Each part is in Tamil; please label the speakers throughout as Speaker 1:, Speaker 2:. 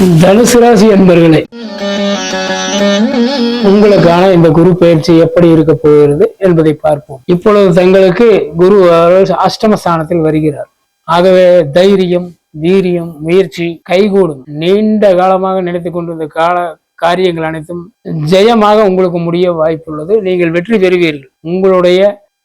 Speaker 1: தனுசு ராசி என்பர்களே, உங்களுக்கான இந்த குரு பயிற்சி எப்படி இருக்க போகிறது என்பதை பார்ப்போம். இப்பொழுது தங்களுக்கு குரு அஷ்டமஸ்தானத்தில் வருகிறார். ஆகவே தைரியம், வீரியம், முயற்சி கைகூடும். நீண்ட காலமாக நினைத்துக் கொண்டிருந்த காரியங்கள் அனைத்தும் ஜெயமாக உங்களுக்கு முடிய வாய்ப்புள்ளது. நீங்கள் வெற்றி பெறுவீர்கள். உங்களுடைய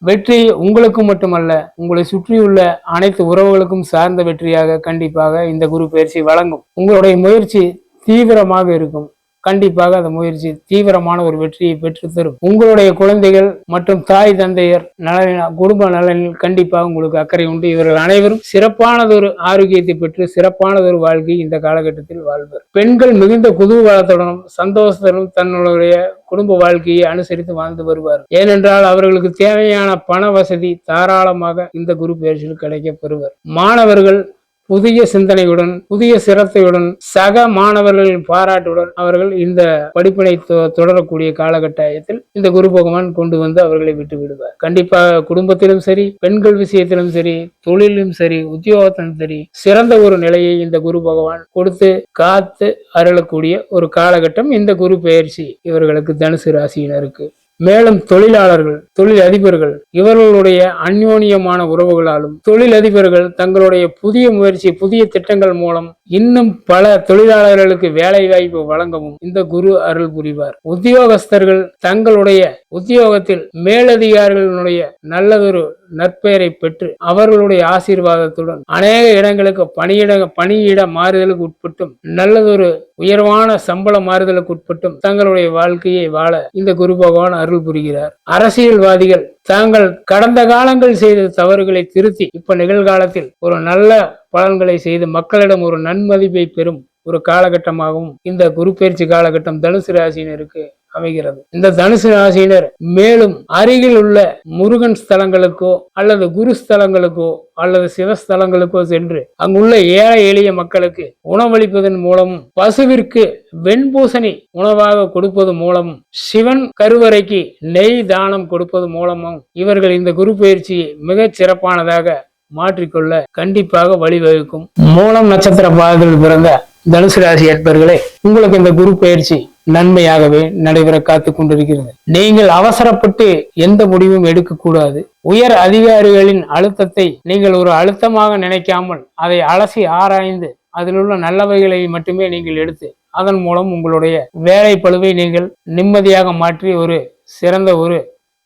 Speaker 1: வெற்றி உங்களுக்கு மட்டுமல்ல, உங்களை சுற்றியுள்ள அனைத்து உறவுகளுக்கும் சார்ந்த வெற்றியாக கண்டிப்பாக இந்த குரு பயிற்சி வழங்கும். உங்களுடைய முயற்சி தீவிரமாக இருக்கும். கண்டிப்பாக அந்த முயற்சி தீவிரமான ஒரு வெற்றியை பெற்று தரும். உங்களுடைய குழந்தைகள் மற்றும் தாய் தந்தையர் நலனில், குடும்ப நலனில் கண்டிப்பாக உங்களுக்கு அக்கறை உண்டு. இவர்கள் அனைவரும் சிறப்பானதொரு ஆரோக்கியத்தை பெற்று சிறப்பானதொரு வாழ்க்கை இந்த காலகட்டத்தில் வாழ்வர். பெண்கள் மிகுந்த குதூகலத்துடனும் சந்தோஷத்துடனும் தன்னுடைய குடும்ப வாழ்க்கையை அனுசரித்து வாழ்ந்து வருவார். ஏனென்றால் அவர்களுக்கு தேவையான பண வசதி தாராளமாக இந்த குரு பயிற்சியில் கிடைக்க பெறுவர். மாணவர்கள் புதிய சிந்தனையுடன், புதிய சிரத்தையுடன், சக மாணவர்களின் பாராட்டுடன் அவர்கள் இந்த படிப்பினை தொடரக்கூடிய காலகட்டத்தில் இந்த குரு பகவான் கொண்டு வந்து அவர்களை விட்டு விடுவார். கண்டிப்பாக குடும்பத்திலும் சரி, பெண்கள் விஷயத்திலும் சரி, தொழிலும் சரி, உத்தியோகத்திலும் சரி, சிறந்த ஒரு நிலையை இந்த குரு பகவான் கொடுத்து காத்து அருளக்கூடிய ஒரு காலகட்டம் இந்த குரு பெயர்ச்சி இவர்களுக்கு தனுசு ராசியினருக்கு. மேலும் தொழிலாளர்கள், தொழில் அதிபர்கள் இவர்களுடைய அந்யோன்யமான உறவுகளாலும், தொழிலதிபர்கள் தங்களுடைய புதிய முயற்சி, புதிய திட்டங்கள் மூலம் இன்னும் பல தொழிலாளர்களுக்கு வேலை வாய்ப்பு வழங்கவும் இந்த குரு அருள் புரிவார். உத்தியோகஸ்தர்கள் தங்களுடைய உத்தியோகத்தில் மேலதிகாரிகளுடைய நல்லதொரு நற்பெயரை பெற்று அவர்களுடைய ஆசீர்வாதத்துடன் அநேக இடங்களுக்கு பணியிட மாறுதலுக்கு உட்பட்டும், நல்லதொரு உயர்வான சம்பள மாறுதலுக்கு உட்பட்டும் தங்களுடைய வாழ்க்கையை வாழ இந்த குரு பகவான் அருள் புரிகிறார். அரசியல்வாதிகள் தாங்கள் கடந்த காலங்கள் செய்த தவறுகளை திருத்தி இப்ப நிகழ்காலத்தில் ஒரு நல்ல பலன்களை செய்து மக்களிடம் ஒரு நன்மதிப்பை பெறும் ஒரு காலகட்டமாகவும் இந்த குரு பயிற்சி காலகட்டம் தனுசு ராசியினருக்கு அமைகிறது. இந்த தனுசு ராசியினர் மேலும் அருகில் உள்ள முருகன் ஸ்தலங்களுக்கோ அல்லது குரு ஸ்தலங்களுக்கோ அல்லது சிவஸ்தலங்களுக்கோ சென்று அங்குள்ள ஏழை எளிய மக்களுக்கு உணவளிப்பதன் மூலமும், பசுவிற்கு வெண்பூசணி உணவாக கொடுப்பது மூலமும், சிவன் கருவறைக்கு நெய் தானம் கொடுப்பது மூலமும் இவர்கள் இந்த குரு பயிற்சியை மிகச் சிறப்பானதாக மாற்றிக்கொள்ள கண்டிப்பாக வழிவகுக்கும். மூலம் நட்சத்திர பாதத்தில் பிறந்த தனுசு ராசி அன்பர்களே, உங்களுக்கு இந்த குரு பயிற்சி நன்மையாகவே நடைபெற காத்து கொண்டிருக்கிறது. நீங்கள் அவசரப்பட்டு எந்த முடிவும் எடுக்கக்கூடாது. உயர் அதிகாரிகளின் அழுத்தத்தை நீங்கள் ஒரு அழுத்தமாக நினைக்காமல் அதை அலசி ஆராய்ந்து அதில் உள்ள நல்லவைகளை மட்டுமே நீங்கள் எடுத்து அதன் மூலம் உங்களுடைய வேலை பளுவை நீங்கள் நிம்மதியாக மாற்றி ஒரு சிறந்த ஒரு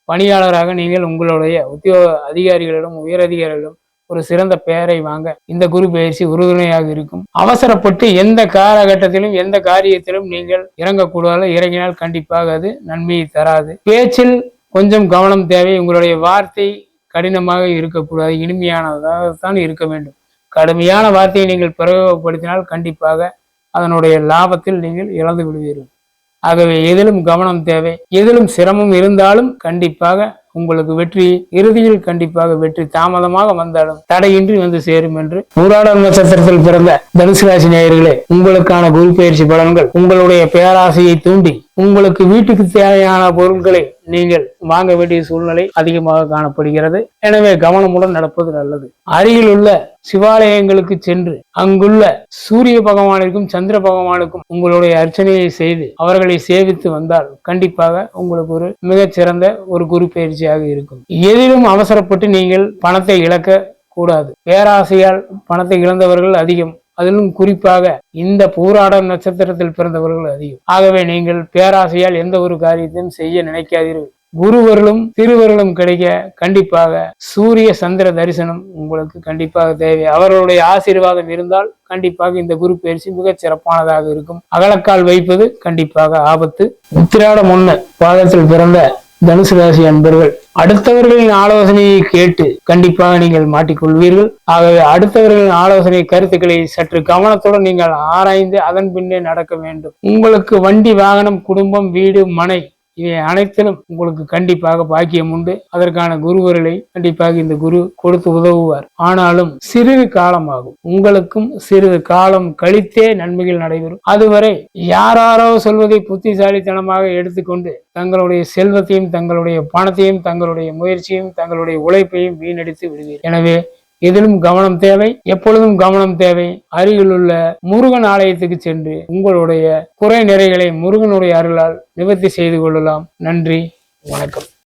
Speaker 1: பணியாளராக நீங்கள் உங்களுடைய உத்தியோக அதிகாரிகளிடம், உயர் அதிகாரிகளிடம் ஒரு சிறந்த பெயரை வாங்க இந்த குரு பயிற்சி உறுதுணையாக இருக்கும். அவசரப்பட்டு எந்த காலகட்டத்திலும் எந்த காரியத்திலும் நீங்கள் இறங்கக்கூடாது. இறங்கினால் கண்டிப்பாக அது நன்மையை தராது. பேச்சில் கொஞ்சம் கவனம் தேவை. உங்களுடைய வார்த்தை கடினமாக இருக்கக்கூடாது, இனிமையானதாகத்தான் இருக்க வேண்டும். கடுமையான வார்த்தையை நீங்கள் பிரயோகப்படுத்தினால் கண்டிப்பாக அதனுடைய லாபத்தில் நீங்கள் இழந்து விடுவீர்கள். ஆகவே எதிலும் கவனம் தேவை. எதிலும் சிரமம் இருந்தாலும் கண்டிப்பாக உங்களுக்கு வெற்றி இறுதியில் கண்டிப்பாக வெற்றி தாமதமாக வந்தாலும் தடையின்றி வந்து சேரும் என்று பூராடம் நட்சத்திரத்தில் பிறந்த தனுசு ராசி நேயர்களே, உங்களுக்கான குரு பயிற்சி பலன்கள் உங்களுடைய பேராசையை தூண்டி உங்களுக்கு வீட்டுக்கு தேவையான பொருட்களை நீங்கள் வாங்க வேண்டிய சூழ்நிலை அதிகமாக காணப்படுகிறது. எனவே கவனமுடன் நடப்பது நல்லது. அருகில் உள்ள சிவாலயங்களுக்கு சென்று அங்குள்ள சூரிய பகவானுக்கும் சந்திர பகவானுக்கும் உங்களுடைய அர்ச்சனையை செய்து அவர்களை சேவித்து வந்தால் கண்டிப்பாக உங்களுக்கு ஒரு மிகச்சிறந்த ஒரு குரு பயிற்சியாக இருக்கும். எதிலும் அவசரப்பட்டு நீங்கள் பணத்தை இழக்க கூடாது. பேராசையால் பணத்தை இழந்தவர்கள் அதிகம். அதிலும் குறிப்பாக இந்த பூராடம் நட்சத்திரத்தில் பிறந்தவர்கள் அதிகம். ஆகவே நீங்கள் பேராசையால் எந்த ஒரு காரியத்தையும் செய்ய நினைக்காதீர்கள். குருவர்களும் திருவர்களும் கிடைக்க கண்டிப்பாக சூரிய சந்திர தரிசனம் உங்களுக்கு கண்டிப்பாக தேவை. அவர்களுடைய ஆசீர்வாதம் இருந்தால் கண்டிப்பாக இந்த குரு பயிற்சி மிகச் சிறப்பானதாக இருக்கும். அகலக்கால் வைப்பது கண்டிப்பாக ஆபத்து. உத்திராடம் 1 பாதத்தில் பிறந்த தனுசு ராசி அன்பர்கள் அடுத்தவர்களின் ஆலோசனையை கேட்டு கண்டிப்பாக நீங்கள் மாட்டிக்கொள்வீர்கள். ஆகவே அடுத்தவர்களின் ஆலோசனை கருத்துக்களை சற்று கவனத்துடன் நீங்கள் ஆராய்ந்து அதன் பின்னே நடக்க வேண்டும். உங்களுக்கு வண்டி, வாகனம், குடும்பம், வீடு, மனை இவை அனைத்திலும் உங்களுக்கு கண்டிப்பாக பாக்கியம் உண்டு. அதற்கான குருவர்களை கண்டிப்பாக இந்த குரு கொடுத்து உதவுவார். ஆனாலும் சிறிது காலமாகும். உங்களுக்கும் சிறிது காலம் கழித்தே நன்மைகள் நடைபெறும். அதுவரை யாரோ சொல்வதை புத்திசாலித்தனமாக எடுத்துக்கொண்டு தங்களுடைய செல்வத்தையும், தங்களுடைய பணத்தையும், தங்களுடைய முயற்சியையும், தங்களுடைய உழைப்பையும் வீணடித்து விடுவீர். எனவே இதிலும் கவனம் தேவை, எப்பொழுதும் கவனம் தேவை. அருகிலுள்ள முருகன் ஆலயத்துக்கு சென்று உங்களுடைய குறை நிறைகளை முருகனுடைய அருளால் நிவர்த்தி செய்து கொள்ளலாம். நன்றி, வணக்கம்.